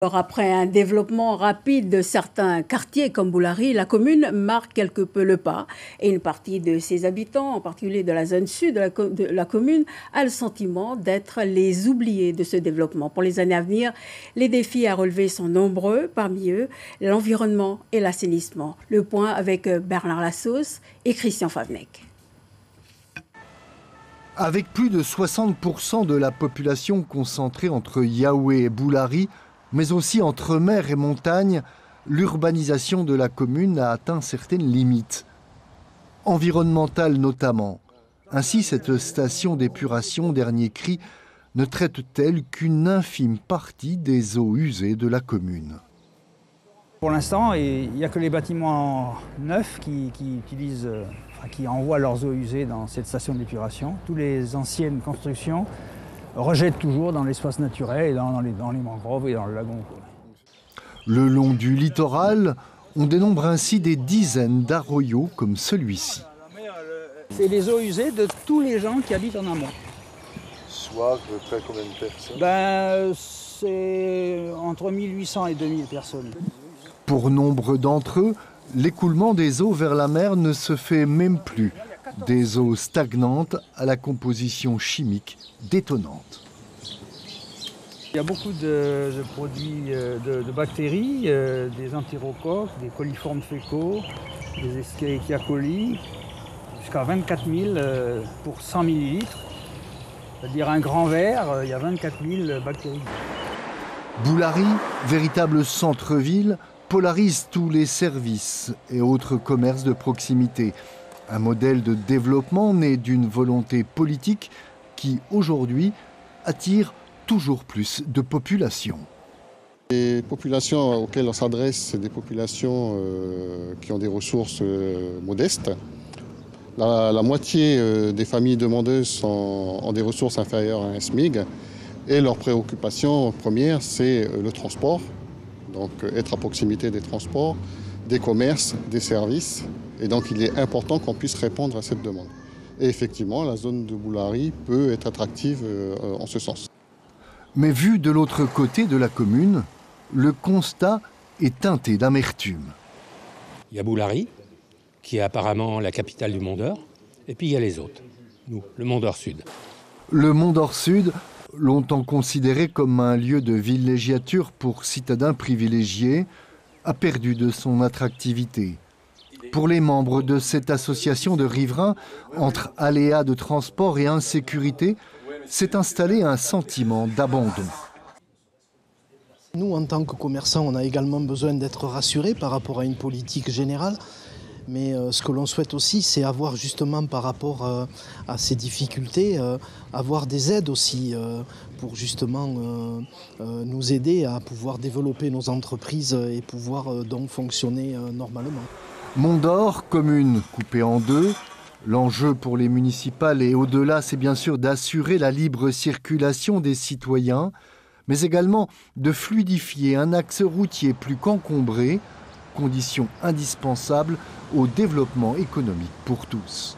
Alors après un développement rapide de certains quartiers comme Boulari, la commune marque quelque peu le pas et une partie de ses habitants, en particulier de la zone sud de la commune, a le sentiment d'être les oubliés de ce développement. Pour les années à venir, les défis à relever sont nombreux, parmi eux l'environnement et l'assainissement. Le point avec Bernard Lassos et Christian Favnec. Avec plus de 60% de la population concentrée entre Yaoundé et Boulari, mais aussi entre mer et montagne, l'urbanisation de la commune a atteint certaines limites, environnementales notamment. Ainsi, cette station d'épuration dernier cri ne traite-t-elle qu'une infime partie des eaux usées de la commune. Pour l'instant, il n'y a que les bâtiments neufs qui envoient leurs eaux usées dans cette station d'épuration. Toutes les anciennes constructions rejettent toujours dans l'espace naturel, et dans les mangroves et dans le lagon. Le long du littoral, on dénombre ainsi des dizaines d'arroyos comme celui-ci. C'est les eaux usées de tous les gens qui habitent en amont. Soit à peu près combien de personnes? C'est entre 1800 et 2000 personnes. Pour nombre d'entre eux, l'écoulement des eaux vers la mer ne se fait même plus. Des eaux stagnantes à la composition chimique détonnante. Il y a beaucoup de produits de bactéries, des entérocoques, des coliformes fécaux, des Escherichia coli, jusqu'à 24 000 pour 100 millilitres. C'est-à-dire un grand verre, il y a 24 000 bactéries. Boulari, véritable centre-ville, polarise tous les services et autres commerces de proximité. Un modèle de développement né d'une volonté politique qui, aujourd'hui, attire toujours plus de populations. Les populations auxquelles on s'adresse, c'est des populations qui ont des ressources modestes. La moitié des familles demandeuses ont des ressources inférieures à un SMIG. Et leur préoccupation première, c'est le transport. Donc être à proximité des transports, des commerces, des services. Et donc il est important qu'on puisse répondre à cette demande. Et effectivement, la zone de Boulari peut être attractive en ce sens. Mais vu de l'autre côté de la commune, le constat est teinté d'amertume. Il y a Boulari, qui est apparemment la capitale du Mont-d'Or, et puis il y a les autres, nous, le Mont-d'Or Sud. Le Mont-d'Or Sud, longtemps considéré comme un lieu de villégiature pour citadins privilégiés, a perdu de son attractivité. Pour les membres de cette association de riverains, entre aléas de transport et insécurité, s'est installé un sentiment d'abandon. Nous, en tant que commerçants, on a également besoin d'être rassurés par rapport à une politique générale. Mais ce que l'on souhaite aussi, c'est avoir justement par rapport à ces difficultés, avoir des aides aussi pour justement nous aider à pouvoir développer nos entreprises et pouvoir donc fonctionner normalement. Mont-d'Or, commune coupée en deux. L'enjeu pour les municipales et au-delà, c'est bien sûr d'assurer la libre circulation des citoyens, mais également de fluidifier un axe routier plus qu'encombré, condition indispensable au développement économique pour tous.